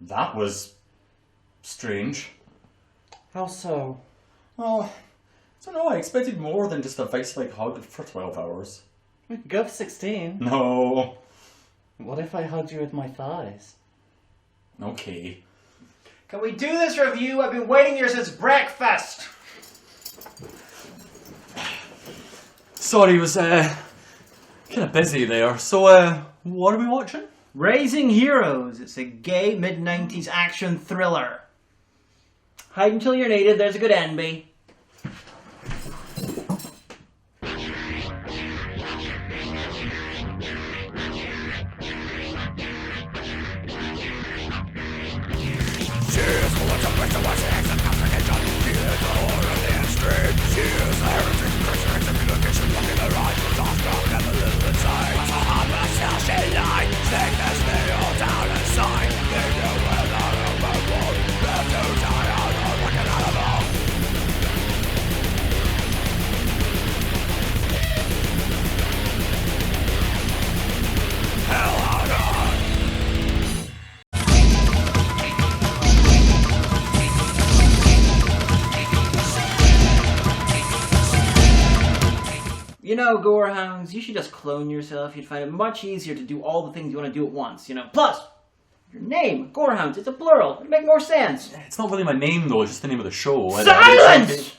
That was strange. How so? Oh, I don't know, I expected more than just a vice-like hug for 12 hours. We could go for 16. No. What if I hugged you with my thighs? Okay. Can we do this review? I've been waiting here since breakfast. Sorry, it was kind of busy there. So, what are we watching? Raising Heroes. It's a gay mid-90s action thriller. Hide until you're needed. There's a good NB. You know, Gorehounds, you should just clone yourself. You'd find it much easier to do all the things you want to do at once, you know. Plus, your name, Gorehounds, it's a plural. It'd make more sense. It's not really my name, though. It's just the name of the show. Silence!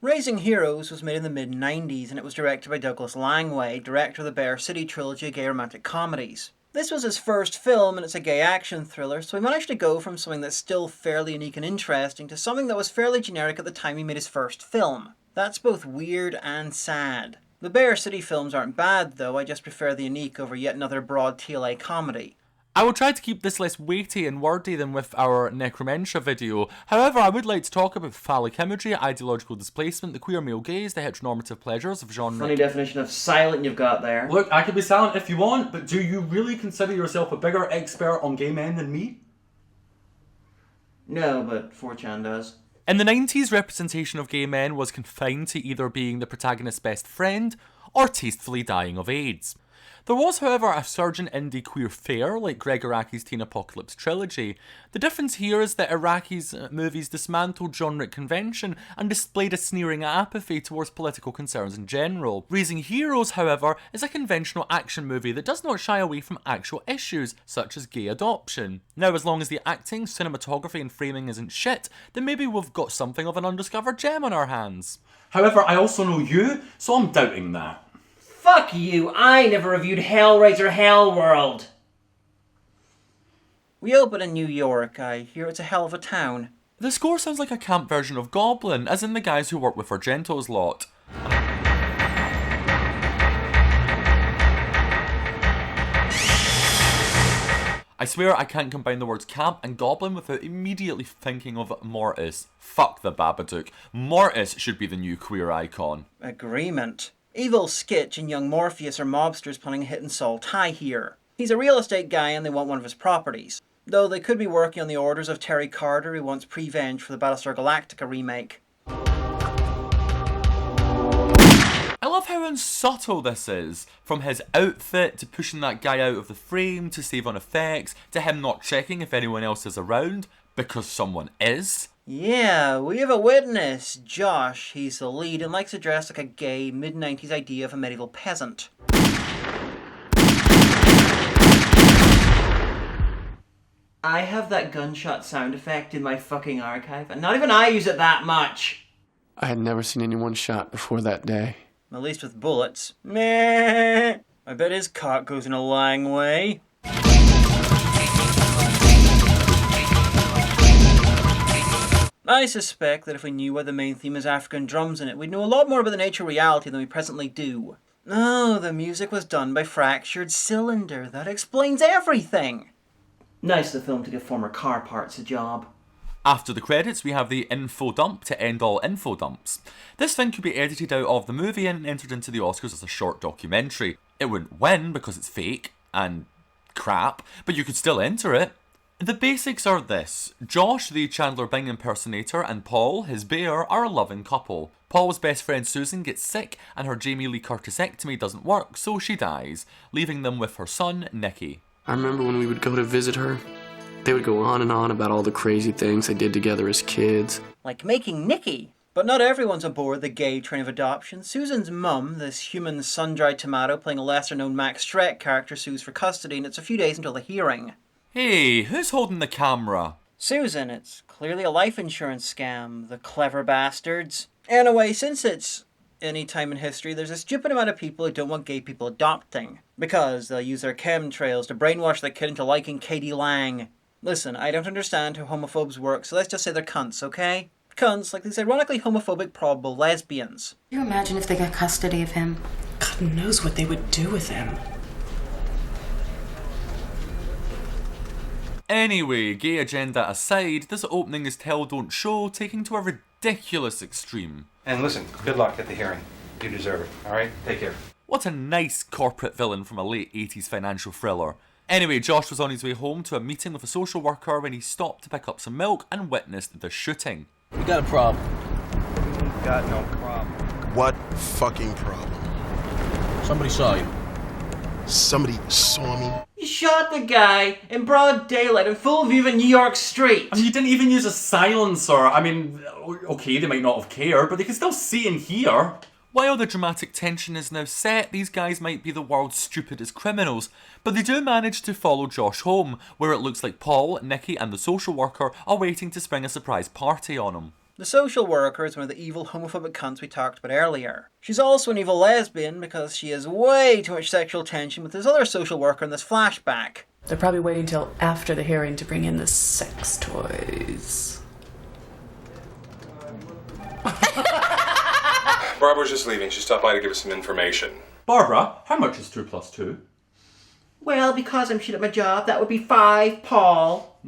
Raising Heroes was made in the mid-90s, and it was directed by Douglas Langway, director of the Bear City trilogy of gay romantic comedies. This was his first film, and it's a gay action thriller, so he managed to go from something that's still fairly unique and interesting to something that was fairly generic at the time he made his first film. That's both weird and sad. The Bear City films aren't bad, though. I just prefer the unique over yet another broad TLA comedy. I will try to keep this less weighty and wordy than with our Necromentia video. However, I would like to talk about phallic imagery, ideological displacement, the queer male gaze, the heteronormative pleasures of genre. Funny definition of silent you've got there. Look, I could be silent if you want, but do you really consider yourself a bigger expert on gay men than me? No, but 4chan does. In the 90s, representation of gay men was confined to either being the protagonist's best friend or tastefully dying of AIDS. There was, however, a surge in indie queer fare, like Greg Araki's Teen Apocalypse trilogy. The difference here is that Araki's movies dismantled genre convention and displayed a sneering apathy towards political concerns in general. Raising Heroes, however, is a conventional action movie that does not shy away from actual issues, such as gay adoption. Now, as long as the acting, cinematography and framing isn't shit, then maybe we've got something of an undiscovered gem on our hands. However, I also know you, so I'm doubting that. Fuck you, I never reviewed Hellraiser Hellworld. We open in New York. I hear it's a hell of a town. The score sounds like a camp version of Goblin, as in the guys who work with Argento's lot. I swear I can't combine the words camp and goblin without immediately thinking of Mortis. Fuck the Babadook. Mortis should be the new queer icon. Agreement. Evil Skitch and young Morpheus are mobsters planning a hit and Saul tie here. He's a real estate guy and they want one of his properties. Though they could be working on the orders of Terry Carter, who wants Prevenge for the Battlestar Galactica remake. I love how unsubtle this is. From his outfit, to pushing that guy out of the frame, to save on effects, to him not checking if anyone else is around, because someone is. Yeah, we have a witness. Josh, he's the lead and likes to dress like a gay, mid-90s idea of a medieval peasant. I have that gunshot sound effect in my fucking archive, and not even I use it that much. I had never seen anyone shot before that day. At least with bullets. Meh. I bet his cock goes in a long way. I suspect that if we knew why the main theme is African drums in it, we'd know a lot more about the nature of reality than we presently do. Oh, the music was done by Fractured Cylinder. That explains everything. Nice of the film to give former car parts a job. After the credits, we have the info dump to end all info dumps. This thing could be edited out of the movie and entered into the Oscars as a short documentary. It wouldn't win because it's fake and crap, but you could still enter it. The basics are this. Josh, the Chandler Bing impersonator, and Paul, his bear, are a loving couple. Paul's best friend Susan gets sick and her Jamie Lee Curtisectomy doesn't work, so she dies, leaving them with her son, Nicky. I remember when we would go to visit her, They would go on and on about all the crazy things they did together as kids. Like making Nicky. But not everyone's aboard the gay train of adoption. Susan's mum, this human sun-dried tomato playing a lesser-known Max Shrek character, sues for custody, and it's a few days until the hearing. Hey, who's holding the camera? Susan, it's clearly a life insurance scam, the clever bastards. Anyway, since it's any time in history, there's a stupid amount of people who don't want gay people adopting. Because they'll use their chemtrails to brainwash their kid into liking Katie Lang. Listen, I don't understand how homophobes work, so let's just say they're cunts, okay? Cunts, like these ironically homophobic probable lesbians. Can you imagine if they got custody of him? God knows what they would do with him. Anyway, gay agenda aside, this opening is tell don't show taking to a ridiculous extreme. And listen, good luck at the hearing. You deserve it, alright? Take care. What a nice corporate villain from a late 80s financial thriller. Anyway, Josh was on his way home to a meeting with a social worker when he stopped to pick up some milk and witnessed the shooting. We got a problem. We got no problem. What fucking problem? Somebody saw you. Somebody saw me? You shot the guy in broad daylight in full view of New York Street. And you didn't even use a silencer. I mean, okay, they might not have cared, but they can still see and hear. While the dramatic tension is now set, these guys might be the world's stupidest criminals, but they do manage to follow Josh home, where it looks like Paul, Nicky and the social worker are waiting to spring a surprise party on him. The social worker is one of the evil homophobic cunts we talked about earlier. She's also an evil lesbian because she has way too much sexual tension with this other social worker in this flashback. They're probably waiting till after the hearing to bring in the sex toys. Barbara's just leaving. She stopped by to give us some information. Barbara, how much is 2 plus 2? Well, because I'm shit at my job, that would be 5, Paul.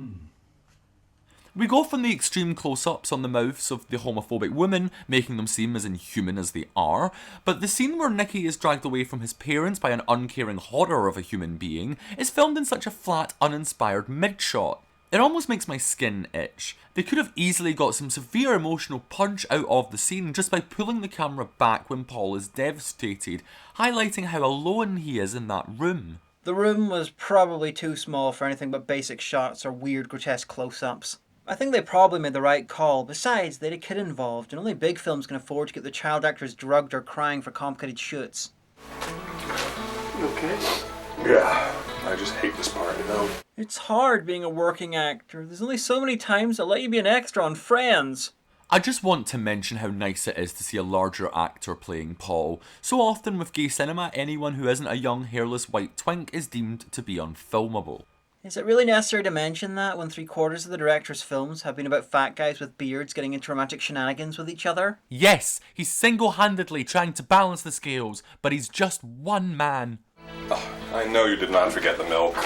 We go from the extreme close-ups on the mouths of the homophobic women, making them seem as inhuman as they are, but the scene where Nicky is dragged away from his parents by an uncaring horror of a human being is filmed in such a flat, uninspired mid-shot. It almost makes my skin itch. They could have easily got some severe emotional punch out of the scene just by pulling the camera back when Paul is devastated, highlighting how alone he is in that room. The room was probably too small for anything but basic shots or weird grotesque close-ups. I think they probably made the right call. Besides, they had a kid involved, and only big films can afford to get the child actors drugged or crying for complicated shoots. You okay? Yeah, I just hate this part, you know? It's hard being a working actor. There's only so many times they'll let you be an extra on Friends. I just want to mention how nice it is to see a larger actor playing Paul. So often with gay cinema, anyone who isn't a young, hairless white twink is deemed to be unfilmable. Is it really necessary to mention that when 3/4 of the director's films have been about fat guys with beards getting into romantic shenanigans with each other? Yes, he's single-handedly trying to balance the scales, but he's just one man. Oh, I know you did not forget the milk.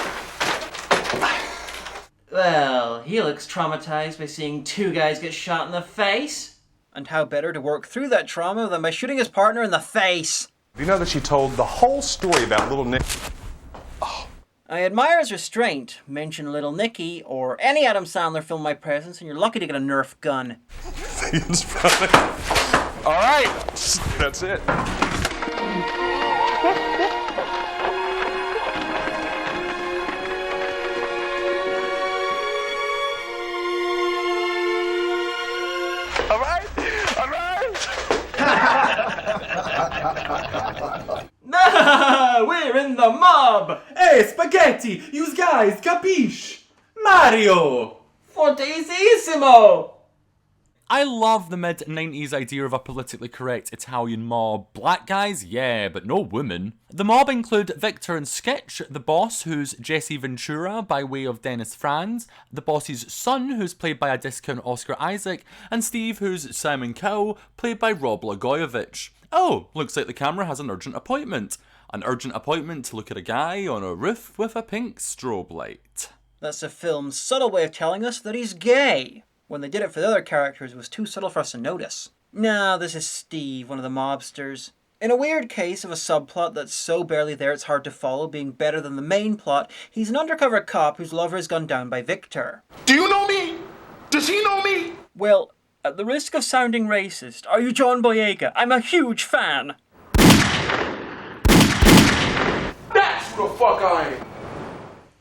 Well, he looks traumatized by seeing 2 guys get shot in the face. And how better to work through that trauma than by shooting his partner in the face? Do you know that she told the whole story about little Nick? I admire his restraint. Mention Little Nicky or any Adam Sandler film in my presence and you're lucky to get a Nerf gun. Alright, that's it. We're in the mob! Hey, spaghetti! You guys, capiche? Mario! Fortissimo! I love the mid-90s idea of a politically correct Italian mob. Black guys? Yeah, but no women. The mob include Victor and Skitch, the boss, who's Jesse Ventura by way of Dennis Franz, the boss's son, who's played by a discount Oscar Isaac, and Steve, who's Simon Cowell, played by Rob Blagojevich. Oh, looks like the camera has an urgent appointment. An urgent appointment to look at a guy on a roof with a pink strobe light. That's the film's subtle way of telling us that he's gay. When they did it for the other characters, it was too subtle for us to notice. No, this is Steve, one of the mobsters. In a weird case of a subplot that's so barely there it's hard to follow, being better than the main plot, he's an undercover cop whose lover is gunned down by Victor. Do you know me? Does he know me? Well, at the risk of sounding racist, are you John Boyega? I'm a huge fan! That's what the fuck I am!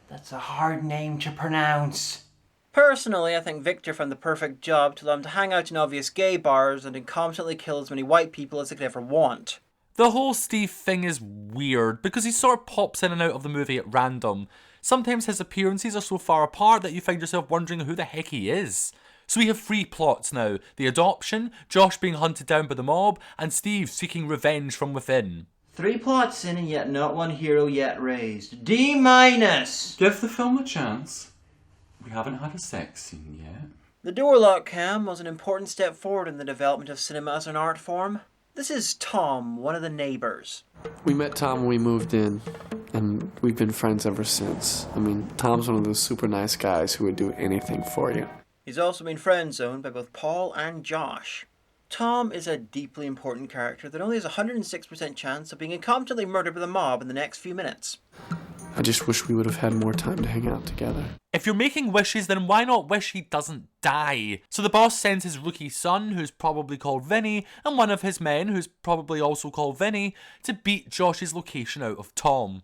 That's That's a hard name to pronounce. Personally, I think Victor found the perfect job to allow him to hang out in obvious gay bars and incompetently kill as many white people as they could ever want. The whole Steve thing is weird because he sort of pops in and out of the movie at random. Sometimes his appearances are so far apart that you find yourself wondering who the heck he is. So we have 3 plots now. The adoption, Josh being hunted down by the mob, and Steve seeking revenge from within. 3 plots in and yet not one hero yet raised. D-. Give the film a chance. We haven't had a sex scene yet. The door lock cam was an important step forward in the development of cinema as an art form. This is Tom, one of the neighbours. We met Tom when we moved in, and we've been friends ever since. I mean, Tom's one of those super nice guys who would do anything for you. He's also been friend-zoned by both Paul and Josh. Tom is a deeply important character that only has a 106% chance of being incompetently murdered by the mob in the next few minutes. I just wish we would have had more time to hang out together. If you're making wishes, then why not wish he doesn't die? So the boss sends his rookie son, who's probably called Vinny, and one of his men, who's probably also called Vinny, to beat Josh's location out of Tom.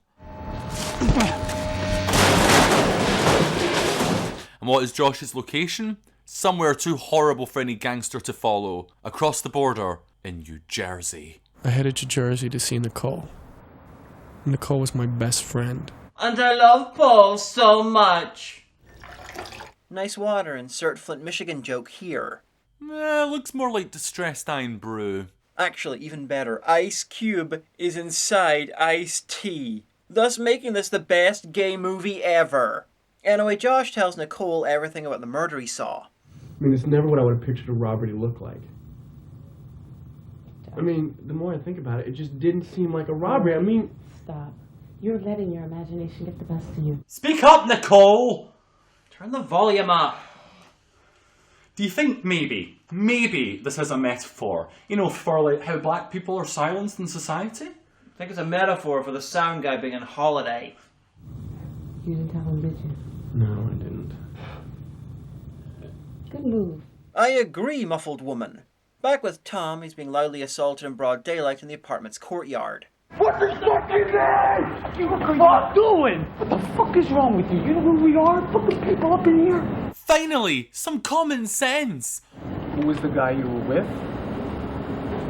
And what is Josh's location? Somewhere too horrible for any gangster to follow. Across the border in New Jersey. I headed to Jersey to see Nicole. Nicole was my best friend. And I love Paul so much. Nice water, insert Flint, Michigan joke here. Looks more like distressed iron brew. Actually, even better, Ice Cube is inside iced tea, thus making this the best gay movie ever. Anyway, Josh tells Nicole everything about the murder he saw. I mean, it's never what I would have pictured a robbery to look like. I mean, the more I think about it, it just didn't seem like a robbery. I mean... Stop. You're letting your imagination get the best of you. Speak up, Nicole! Turn the volume up. Do you think maybe this is a metaphor? You know, for like how black people are silenced in society? I think it's a metaphor for the sound guy being on holiday. You didn't tell him, did you? No, I didn't. Good move. I agree, muffled woman. Back with Tom, he's being loudly assaulted in broad daylight in the apartment's courtyard. What the fuck is that? What are you doing? What the fuck is wrong with you? You know where we are? Fucking people up in here. Finally, some common sense. Who was the guy you were with?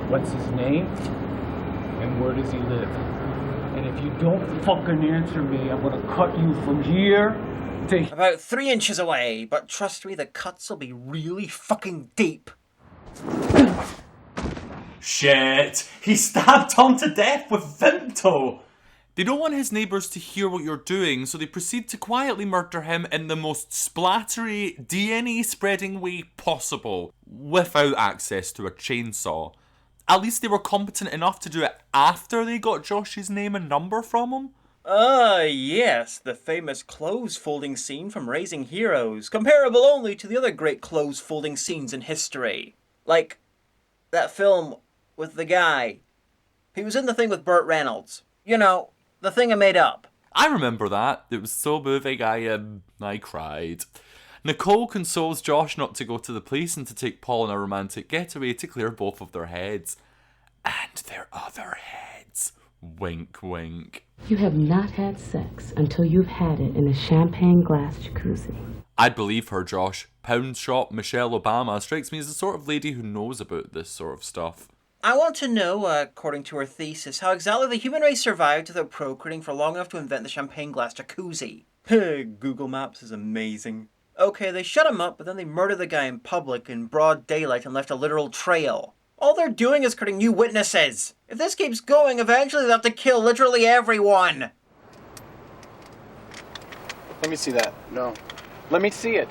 What's his name? And where does he live? And if you don't fucking answer me, I'm gonna cut you from here to... About 3 inches away, but trust me, the cuts will be really fucking deep. Shit! He stabbed Tom to death with Vimto! They don't want his neighbours to hear what you're doing, so they proceed to quietly murder him in the most splattery, DNA-spreading way possible, without access to a chainsaw. At least they were competent enough to do it after they got Josh's name and number from him. Yes, the famous clothes folding scene from Raising Heroes, comparable only to the other great clothes folding scenes in history. Like, that film with the guy. He was in the thing with Burt Reynolds. You know, the thing I made up. I remember that. It was so moving, I cried. Nicole consoles Josh not to go to the police and to take Paul on a romantic getaway to clear both of their heads. And their other heads. Wink, wink. You have not had sex until you've had it in a champagne glass jacuzzi. I'd believe her, Josh. Pound shop Michelle Obama strikes me as the sort of lady who knows about this sort of stuff. I want to know, according to her thesis, how exactly the human race survived without procreating for long enough to invent the champagne glass jacuzzi. Google Maps is amazing. Okay, they shut him up, but then they murder the guy in public in broad daylight and left a literal trail. All they're doing is creating new witnesses. If this keeps going, eventually they'll have to kill literally everyone. Let me see that. No. Let me see it.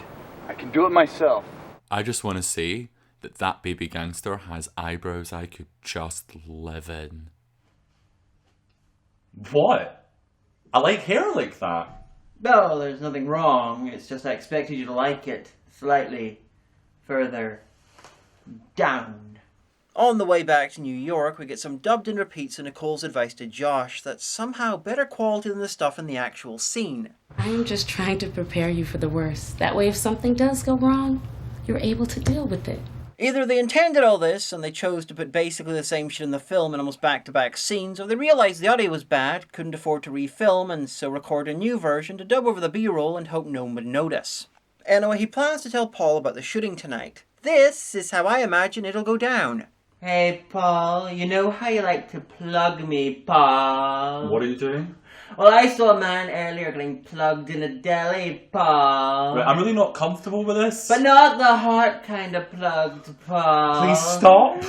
I can do it myself. I just want to say that baby gangster has eyebrows I could just live in. What? I like hair like that. No, there's nothing wrong. It's just I expected you to like it slightly further down. On the way back to New York, we get some dubbed-in repeats of Nicole's advice to Josh that's somehow better quality than the stuff in the actual scene. I am just trying to prepare you for the worst. That way if something does go wrong, you're able to deal with it. Either they intended all this and they chose to put basically the same shit in the film in almost back-to-back scenes, or they realised the audio was bad, couldn't afford to refilm, and so record a new version to dub over the B-roll and hope no one would notice. Anyway, he plans to tell Paul about the shooting tonight. This is how I imagine it'll go down. Hey, Paul, you know how you like to plug me, Paul? What are you doing? Well, I saw a man earlier getting plugged in a deli, Paul. Right, I'm really not comfortable with this. But not the heart kind of plugged, Paul. Please stop.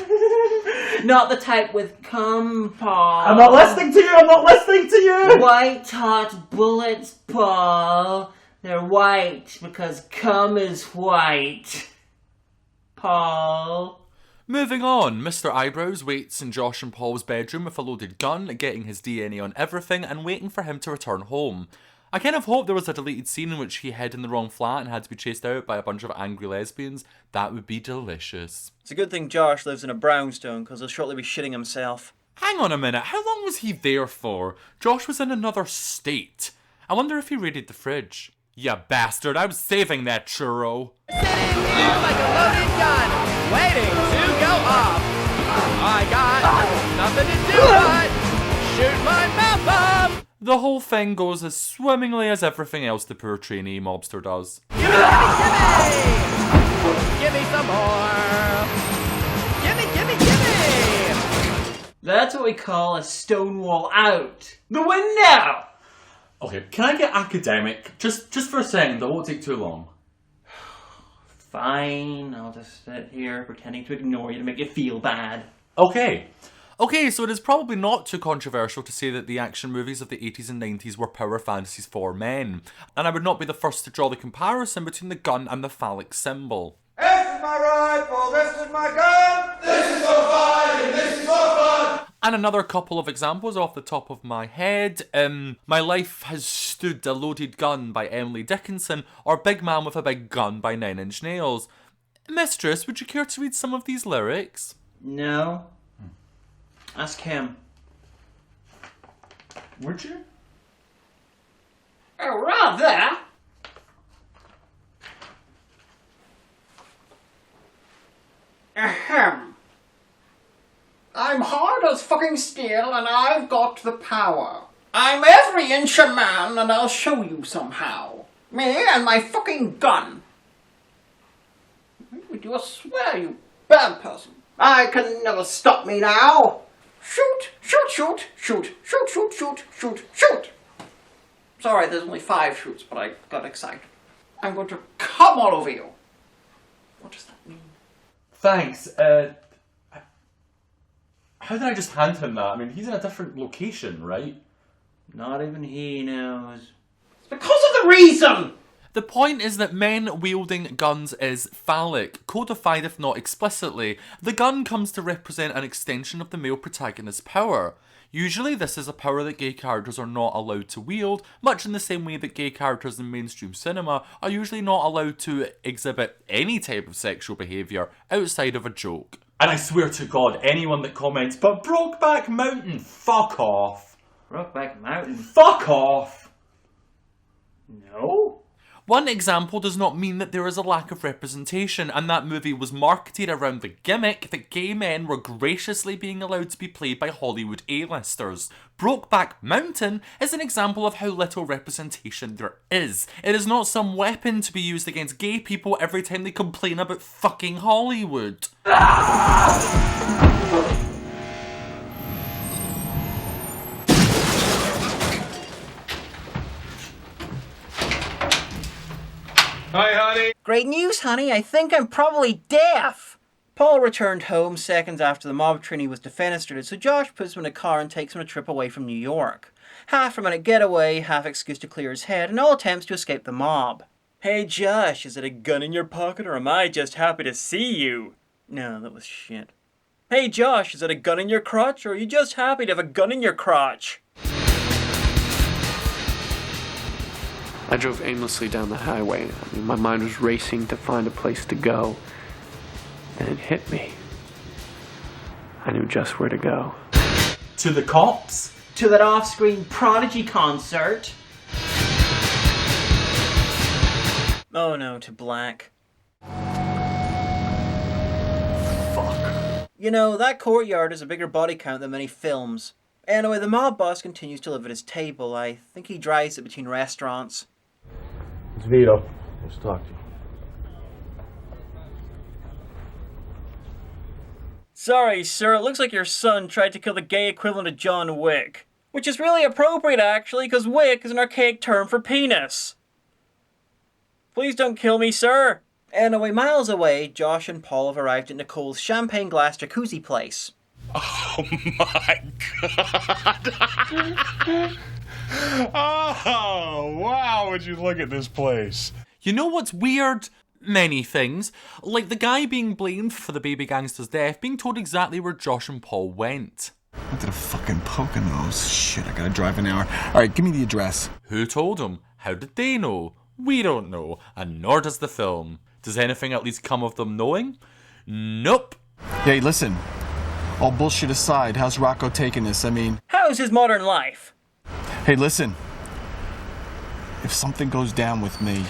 Not the type with cum, Paul. I'm not listening to you, I'm not listening to you! White hot bullets, Paul. They're white because cum is white. Paul. Moving on, Mr. Eyebrows waits in Josh and Paul's bedroom with a loaded gun, getting his DNA on everything and waiting for him to return home. I kind of hope there was a deleted scene in which he hid in the wrong flat and had to be chased out by a bunch of angry lesbians. That would be delicious. It's a good thing Josh lives in a brownstone, because he'll shortly be shitting himself. Hang on a minute, how long was he there for? Josh was in another state. I wonder if he raided the fridge. Ya bastard, I was saving that churro. Sitting here like a loaded gun, waiting to go off. I got nothing to do but shoot my mouth off. The whole thing goes as swimmingly as everything else the poor trainee mobster does. Give me some more. Gimme. That's what we call a stonewall out. The window! Okay, can I get academic? Just for a second, that won't take too long. Fine, I'll just sit here pretending to ignore you to make you feel bad. Okay. Okay, so it is probably not too controversial to say that the action movies of the 80s and 90s were power fantasies for men. And I would not be the first to draw the comparison between the gun and the phallic symbol. This is my rifle, this is my gun, this is for fun, and this is for fun. And another couple of examples off the top of my head. My Life Has Stood a Loaded Gun by Emily Dickinson, or Big Man with a Big Gun by 9 Inch Nails. Mistress, would you care to read some of these lyrics? No. Ask him. Would you? Oh, rather. Ahem. I'm hard as fucking steel and I've got the power. I'm every inch a man and I'll show you somehow. Me and my fucking gun. Would you swear, you bad person? I can never stop me now. Shoot, shoot, shoot, shoot, shoot, shoot, shoot, shoot, shoot. Sorry, there's only 5 shoots, but I got excited. I'm going to come all over you. What does that mean? Thanks. How did I just hand him that? I mean, he's in a different location, right? Not even he knows. It's because of the reason! The point is that men wielding guns is phallic, codified if not explicitly. The gun comes to represent an extension of the male protagonist's power. Usually this is a power that gay characters are not allowed to wield, much in the same way that gay characters in mainstream cinema are usually not allowed to exhibit any type of sexual behaviour outside of a joke. And I swear to God, anyone that comments, but Brokeback Mountain, fuck off. Brokeback Mountain? Fuck off! No? One example does not mean that there is a lack of representation, and that movie was marketed around the gimmick that gay men were graciously being allowed to be played by Hollywood A-listers. Brokeback Mountain is an example of how little representation there is. It is not some weapon to be used against gay people every time they complain about fucking Hollywood. Hi, honey. Great news, honey. I think I'm probably deaf. Paul returned home seconds after the mob trainee was defenestrated, so Josh puts him in a car and takes him on a trip away from New York. Half a minute getaway, half excuse to clear his head, and all attempts to escape the mob. Hey Josh, is it a gun in your pocket or am I just happy to see you? No, that was shit. Hey Josh, is it a gun in your crotch or are you just happy to have a gun in your crotch? I drove aimlessly down the highway. I mean, my mind was racing to find a place to go. And it hit me. I knew just where to go. To the cops? To that off-screen Prodigy concert. Oh no, to black. fuck. You know, that courtyard has a bigger body count than many films. Anyway, the mob boss continues to live at his table. I think he drives it between restaurants. It's Vito. Let's talk to you. Sorry, sir, it looks like your son tried to kill the gay equivalent of John Wick. Which is really appropriate, actually, because Wick is an archaic term for penis. Please don't kill me, sir. Anyway, miles away, Josh and Paul have arrived at Nicole's champagne glass jacuzzi place. Oh my god! Oh, wow, would you look at this place? You know what's weird? Many things. Like the guy being blamed for the baby gangster's death being told exactly where Josh and Paul went. Went to the fucking Poconos. Shit, I gotta drive an hour. Alright, give me the address. Who told him? How did they know? We don't know, and nor does the film. Does anything at least come of them knowing? Nope. Hey, listen. All bullshit aside, how's Rocco taking this? I mean... How's his modern life? Hey, listen. If something goes down with me,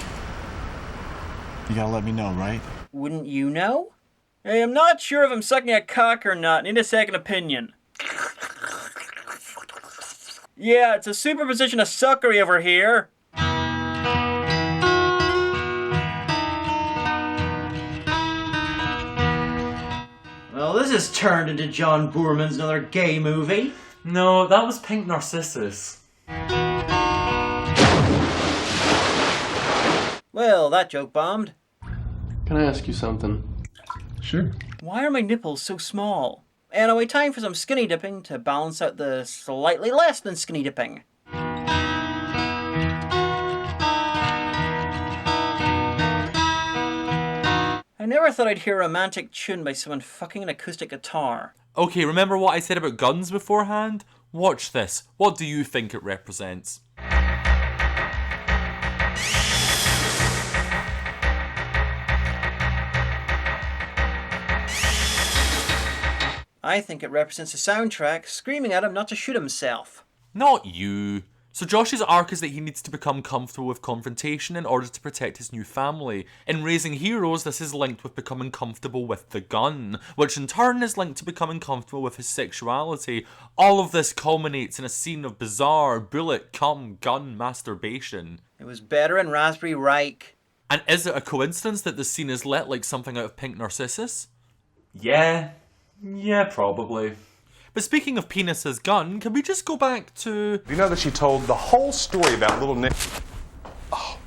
you gotta let me know, right? Wouldn't you know? Hey, I'm not sure if I'm sucking a cock or not. Need a second opinion. Yeah, it's a superposition of suckery over here. Well, this has turned into John Boorman's another gay movie. No, that was Pink Narcissus. Well, that joke bombed. Can I ask you something? Sure. Why are my nipples so small? Anyway, time for some skinny dipping to balance out the slightly less than skinny dipping. I never thought I'd hear a romantic tune by someone fucking an acoustic guitar. Okay, remember what I said about guns beforehand? Watch this. What do you think it represents? I think it represents a soundtrack screaming at him not to shoot himself. Not you. So Josh's arc is that he needs to become comfortable with confrontation in order to protect his new family. In Raising Heroes, this is linked with becoming comfortable with the gun, which in turn is linked to becoming comfortable with his sexuality. All of this culminates in a scene of bizarre bullet, cum, gun masturbation. It was better in Raspberry Reich. And is it a coincidence that the scene is lit like something out of Pink Narcissus? Yeah, probably. But speaking of penis as gun, can we just go back to... You know that she told the whole story about little Nick... Oh.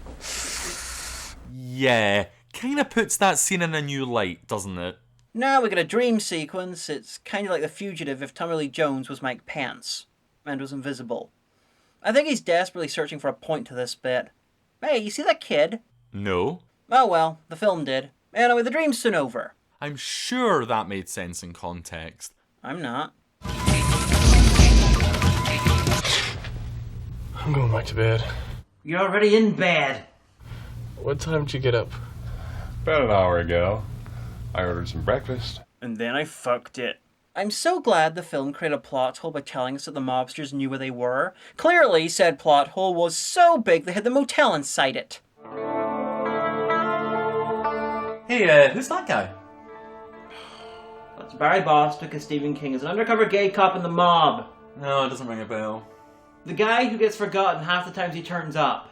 Yeah, kinda puts that scene in a new light, doesn't it? Now we get a dream sequence. It's kind of like The Fugitive if Tommy Lee Jones was Mike Pence and was invisible. I think he's desperately searching for a point to this bit. Hey, you see that kid? No. Oh well, the film did. Anyway, the dream's soon over. I'm sure that made sense in context. I'm not. I'm going back to bed. You're already in bed. What time did you get up? About an hour ago. I ordered some breakfast. And then I fucked it. I'm so glad the film created a plot hole by telling us that the mobsters knew where they were. Clearly, said plot hole was so big they had the motel inside it. Hey, who's that guy? That's Barry Bostwick as Stephen King as an undercover gay cop in The Mob. No, it doesn't ring a bell. The guy who gets forgotten half the times he turns up.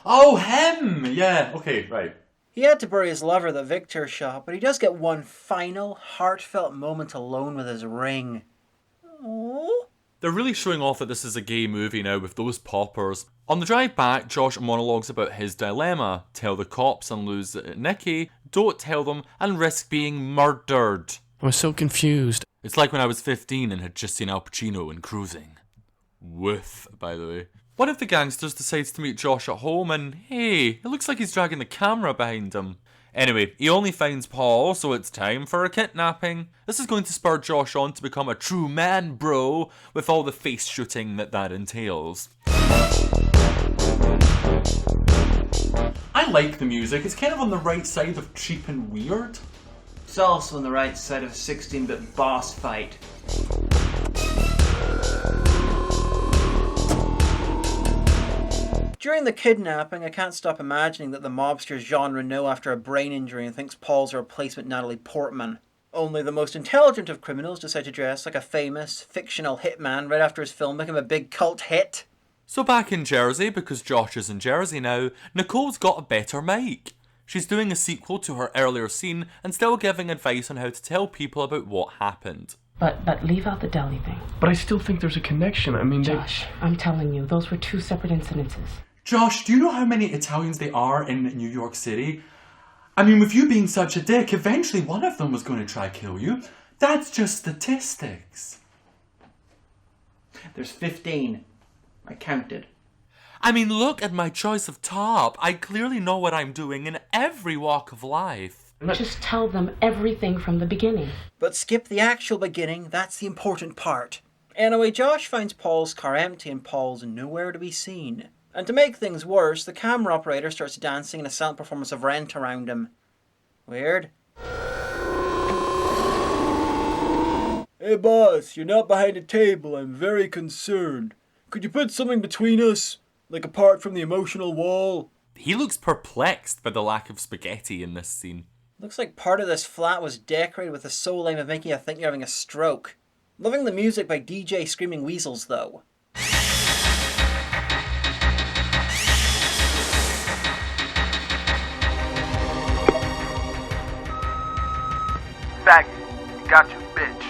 Oh, him! Yeah, okay, right. He had to bury his lover, the Victor shot, but he does get one final, heartfelt moment alone with his ring. Aww. They're really showing off that this is a gay movie now with those poppers. On the drive back, Josh monologues about his dilemma. Tell the cops and lose Nikki, don't tell them and risk being murdered. I was so confused. It's like when I was 15 and had just seen Al Pacino in Cruising. Woof, by the way. One of the gangsters decides to meet Josh at home and, hey, it looks like he's dragging the camera behind him. Anyway, he only finds Paul, so it's time for a kidnapping. This is going to spur Josh on to become a true man, bro, with all the face shooting that entails. I like the music. It's kind of on the right side of cheap and weird. It's also on the right side of a 16-bit boss fight. During the kidnapping, I can't stop imagining that the mobsters Jean Reno after a brain injury and thinks Paul's a replacement Natalie Portman. Only the most intelligent of criminals decide to dress like a famous, fictional hitman right after his film became a big cult hit. So back in Jersey, because Josh is in Jersey now, Nicole's got a better mic. She's doing a sequel to her earlier scene and still giving advice on how to tell people about what happened. But leave out the deli thing. But I still think there's a connection. I mean, Josh, I'm telling you, those were two separate incidences. Josh, do you know how many Italians there are in New York City? I mean, with you being such a dick, eventually one of them was going to try kill you. That's just statistics. There's 15. I counted. I mean, look at my choice of top. I clearly know what I'm doing in every walk of life. Just tell them everything from the beginning. But skip the actual beginning, that's the important part. Anyway, Josh finds Paul's car empty and Paul's nowhere to be seen. And to make things worse, the camera operator starts dancing in a silent performance of Rent around him. Weird. Hey boss, you're not behind a table. I'm very concerned. Could you put something between us? Like apart from the emotional wall? He looks perplexed by the lack of spaghetti in this scene. Looks like part of this flat was decorated with the sole aim of making you think you're having a stroke. Loving the music by DJ Screaming Weasels though. Faggot, got you, bitch.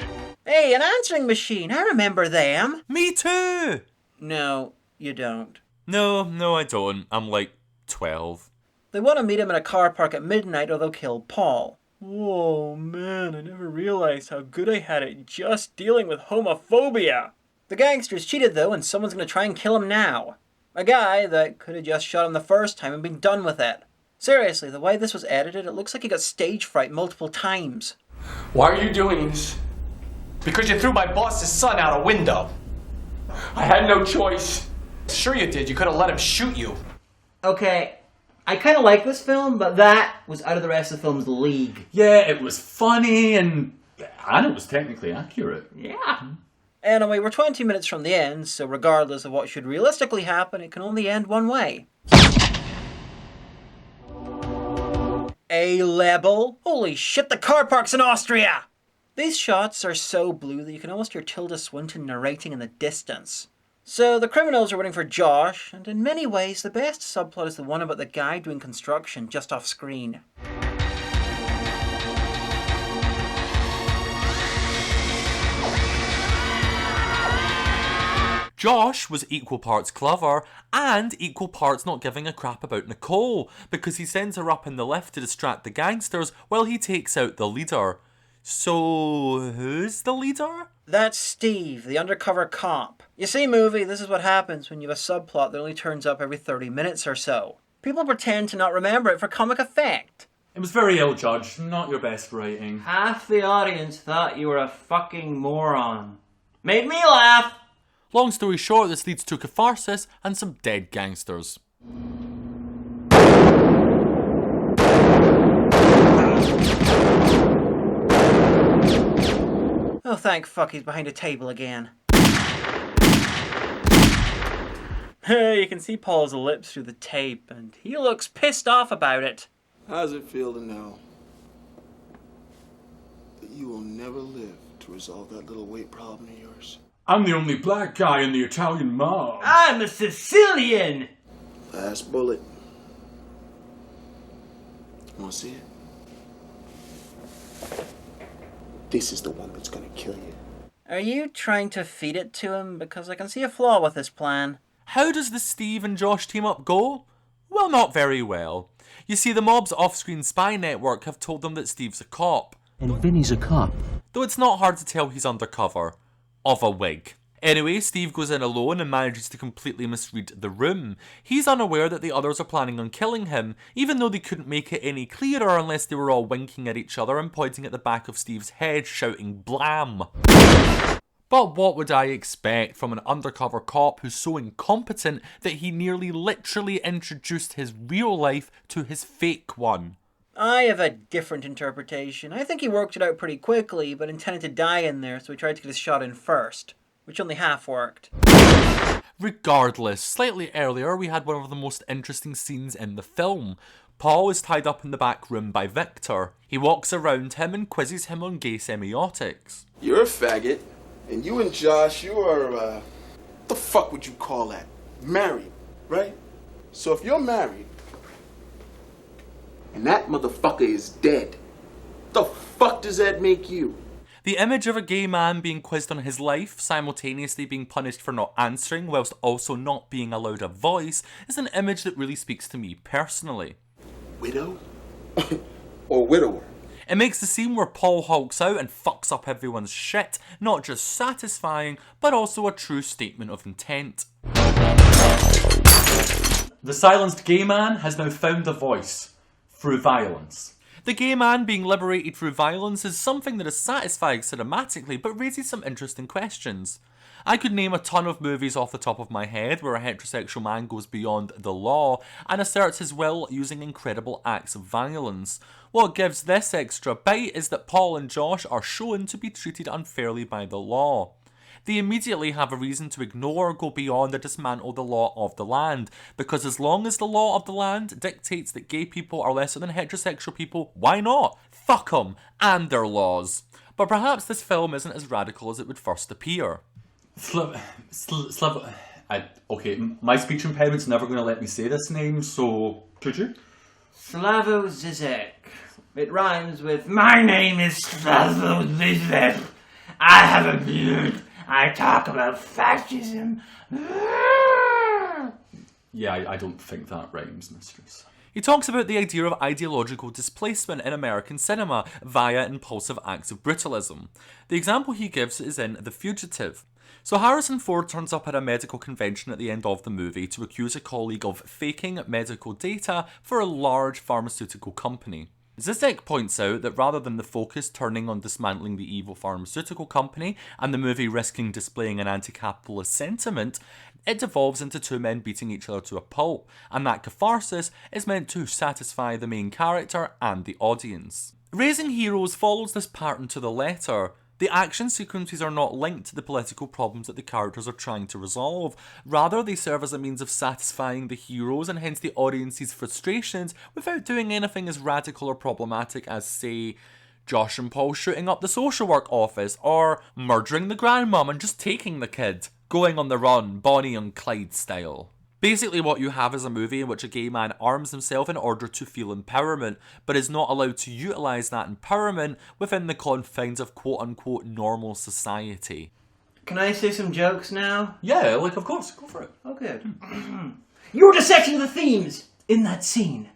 Hey, an answering machine, I remember them. Me too! No, you don't. No, I don't. I'm like 12. They want to meet him in a car park at midnight or they'll kill Paul. Oh man, I never realized how good I had it just dealing with homophobia. The gangster's cheated though, and someone's going to try and kill him now. A guy that could have just shot him the first time and been done with it. Seriously, the way this was edited, it looks like he got stage fright multiple times. Why are you doing this? Because you threw my boss's son out a window. I had no choice. Sure you did. You could have let him shoot you. Okay, I kind of like this film, but that was out of the rest of the film's league. Yeah, it was funny and it was technically accurate. Yeah. Anyway, we're 20 minutes from the end, so regardless of what should realistically happen, it can only end one way. A level? Holy shit, the car park's in Austria! These shots are so blue that you can almost hear Tilda Swinton narrating in the distance. So the criminals are waiting for Josh, and in many ways the best subplot is the one about the guy doing construction just off screen. Josh was equal parts clever and equal parts not giving a crap about Nicole, because he sends her up in the lift to distract the gangsters while he takes out the leader. So, who's the leader? That's Steve, the undercover cop. You see, movie, this is what happens when you have a subplot that only turns up every 30 minutes or so. People pretend to not remember it for comic effect. It was very ill-judged, not your best writing. Half the audience thought you were a fucking moron. Made me laugh! Long story short, this leads to catharsis and some dead gangsters. Oh, thank fuck he's behind a table again. Hey, you can see Paul's lips through the tape, and he looks pissed off about it. How does it feel to know that you will never live to resolve that little weight problem of yours? I'm the only black guy in the Italian mob. I'm a Sicilian! Last bullet. Want to see it? This is the one that's gonna kill you. Are you trying to feed it to him? Because I can see a flaw with this plan. How does the Steve and Josh team up go? Well, not very well. You see, the mob's off-screen spy network have told them that Steve's a cop. And Vinny's a cop. Though it's not hard to tell he's undercover. Of a wig. Anyway, Steve goes in alone and manages to completely misread the room. He's unaware that the others are planning on killing him, even though they couldn't make it any clearer unless they were all winking at each other and pointing at the back of Steve's head, shouting blam. But what would I expect from an undercover cop who's so incompetent that he nearly literally introduced his real life to his fake one? I have a different interpretation. I think he worked it out pretty quickly, but intended to die in there, so he tried to get his shot in first, which only half worked. Regardless, slightly earlier we had one of the most interesting scenes in the film. Paul is tied up in the back room by Victor. He walks around him and quizzes him on gay semiotics. You're a faggot, and you and Josh, you are, what the fuck would you call that? Married, right? So if you're married, and that motherfucker is dead, the fuck does that make you? The image of a gay man being quizzed on his life, simultaneously being punished for not answering whilst also not being allowed a voice, is an image that really speaks to me personally. Widow? Or widower? It makes the scene where Paul hulks out and fucks up everyone's shit not just satisfying, but also a true statement of intent. The silenced gay man has now found a voice through violence. The gay man being liberated through violence is something that is satisfying cinematically, but raises some interesting questions. I could name a ton of movies off the top of my head where a heterosexual man goes beyond the law and asserts his will using incredible acts of violence. What gives this extra bite is that Paul and Josh are shown to be treated unfairly by the law. They immediately have a reason to ignore or go beyond or dismantle the law of the land, because as long as the law of the land dictates that gay people are lesser than heterosexual people, why not? Fuck them and their laws. But perhaps this film isn't as radical as it would first appear. Okay, my speech impairment's never going to let me say this name, so could you? Slavoj Zizek. It rhymes with my name is Slavoj Zizek. I have a beard. I talk about fascism. Yeah, I don't think that rhymes, mistress. He talks about the idea of ideological displacement in American cinema via impulsive acts of brutalism. The example he gives is in The Fugitive. So Harrison Ford turns up at a medical convention at the end of the movie to accuse a colleague of faking medical data for a large pharmaceutical company. Zizek points out that rather than the focus turning on dismantling the evil pharmaceutical company and the movie risking displaying an anti-capitalist sentiment, it devolves into two men beating each other to a pulp, and that catharsis is meant to satisfy the main character and the audience. Raising Heroes follows this pattern to the letter. The action sequences are not linked to the political problems that the characters are trying to resolve. Rather, they serve as a means of satisfying the heroes and hence the audience's frustrations without doing anything as radical or problematic as, say, Josh and Paul shooting up the social work office, or murdering the grandmum and just taking the kid, going on the run, Bonnie and Clyde style. Basically what you have is a movie in which a gay man arms himself in order to feel empowerment, but is not allowed to utilise that empowerment within the confines of quote-unquote normal society. Can I say some jokes now? Yeah, of course, go for it. Oh, good. You're dissecting the themes in that scene.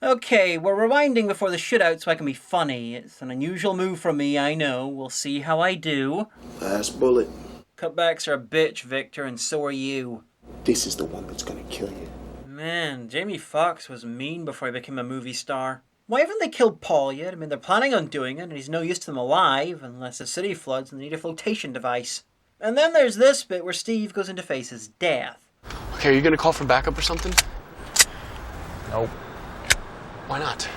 Okay, we're rewinding before the shootout so I can be funny. It's an unusual move from me, I know. We'll see how I do. Last bullet. Cutbacks are a bitch, Victor, and so are you. This is the one that's gonna kill you. Man, Jamie Foxx was mean before he became a movie star. Why haven't they killed Paul yet? I mean, they're planning on doing it, and he's no use to them alive, unless the city floods and they need a flotation device. And then there's this bit where Steve goes in to face his death. Okay, are you gonna call for backup or something? Nope. Why not?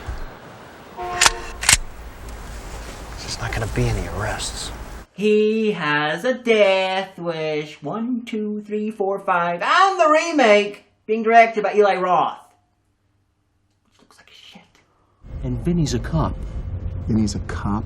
There's just not gonna be any arrests. He has a death wish. 1, 2, 3, 4, 5. And the remake being directed by Eli Roth. Which looks like shit. And Vinny's a cop. Vinny's a cop?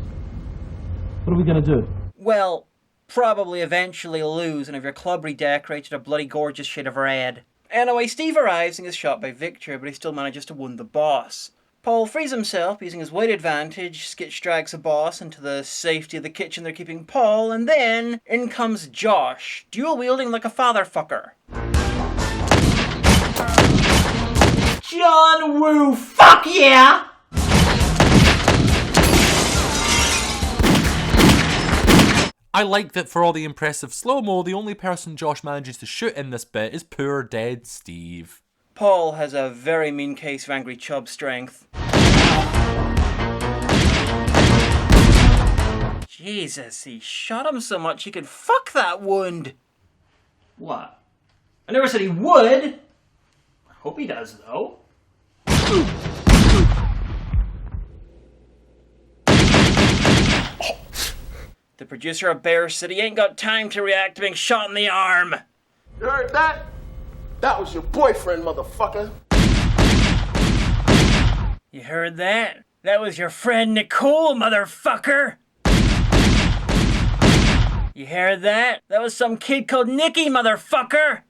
What are we gonna do? Well, probably eventually lose and have your club redecorated a bloody gorgeous shade of red. Anyway, Steve arrives and is shot by Victor, but he still manages to wound the boss. Paul frees himself using his weight advantage, Skitch drags the boss into the safety of the kitchen they're keeping Paul, and then in comes Josh, dual-wielding like a fatherfucker. John Woo, fuck yeah! I like that for all the impressive slow-mo, the only person Josh manages to shoot in this bit is poor dead Steve. Paul has a very mean case of angry chub strength. Jesus, he shot him so much he could fuck that wound. What? I never said he would. I hope he does, though. The producer of Bear City ain't got time to react to being shot in the arm. You heard that? That was your boyfriend, motherfucker. You heard that? That was your friend Nicole, motherfucker! You heard that? That was some kid called Nicky, motherfucker!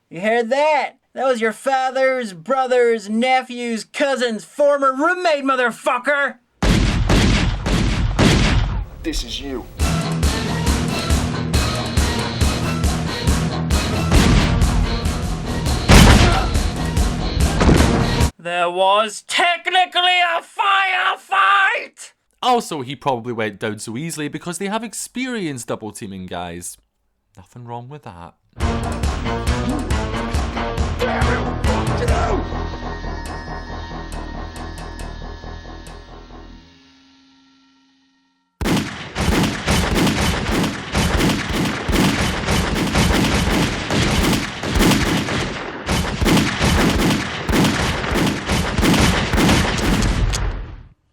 You heard that? That was your father's brother's nephew's cousin's former roommate, motherfucker! This is you. There was technically a firefight! Also, he probably went down so easily because they have experience double teaming guys. Nothing wrong with that.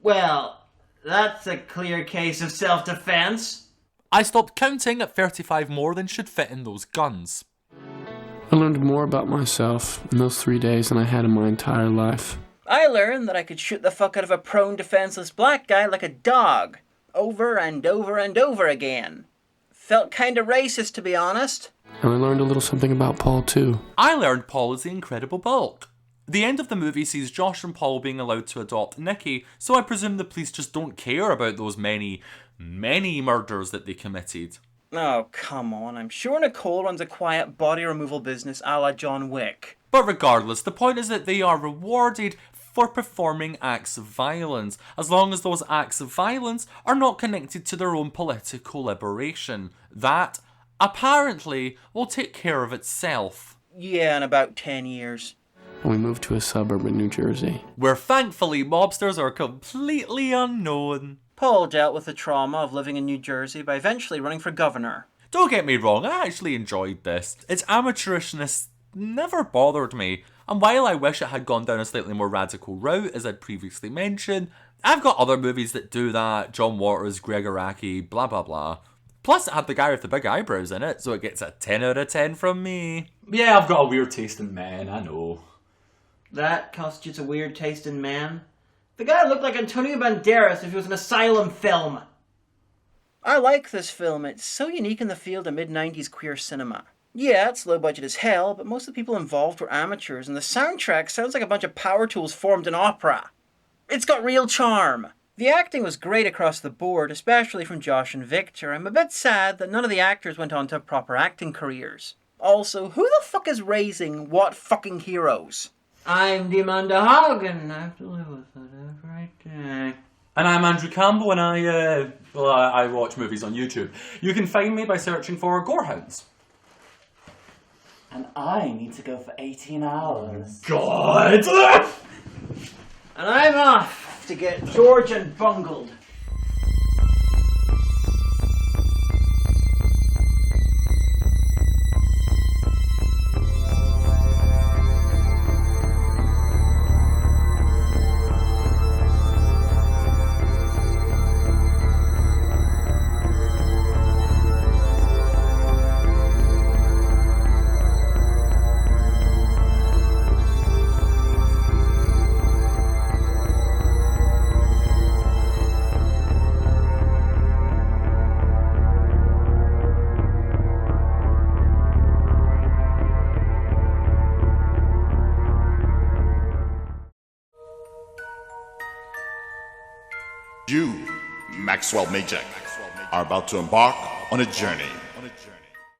Well, that's a clear case of self-defense. I stopped counting at 35 more than should fit in those guns. I learned more about myself in those 3 days than I had in my entire life. I learned that I could shoot the fuck out of a prone, defenseless black guy like a dog. Over and over and over again. Felt kinda racist, to be honest. And I learned a little something about Paul, too. I learned Paul is the incredible bulk. The end of the movie sees Josh and Paul being allowed to adopt Nikki, so I presume the police just don't care about those many murders that they committed. Oh, come on. I'm sure Nicole runs a quiet body removal business a la John Wick. But regardless, the point is that they are rewarded for performing acts of violence, as long as those acts of violence are not connected to their own political liberation. That, apparently, will take care of itself. Yeah, in about 10 years. And we moved to a suburb in New Jersey, where thankfully mobsters are completely unknown. Paul dealt with the trauma of living in New Jersey by eventually running for governor. Don't get me wrong, I actually enjoyed this. Its amateurishness never bothered me, and while I wish it had gone down a slightly more radical route, as I'd previously mentioned, I've got other movies that do that, John Waters, Greg Araki, blah blah blah. Plus it had the guy with the big eyebrows in it, so it gets a 10 out of 10 from me. Yeah, I've got a weird taste in men, I know. That constitutes a weird taste in man. The guy looked like Antonio Banderas if he was an asylum film. I like this film. It's so unique in the field of mid-90s queer cinema. Yeah, it's low budget as hell, but most of the people involved were amateurs, and the soundtrack sounds like a bunch of power tools formed in opera. It's got real charm. The acting was great across the board, especially from Josh and Victor. I'm a bit sad that none of the actors went on to have proper acting careers. Also, who the fuck is raising what fucking heroes? I'm Demanda Hagan. I have to live with it every day. And I'm Andrew Campbell, and I watch movies on YouTube. You can find me by searching for Gorehounds. And I need to go for 18 hours. God! And I'm off to get Georgian bungled. You, Maxwell Majek, are about to embark on a journey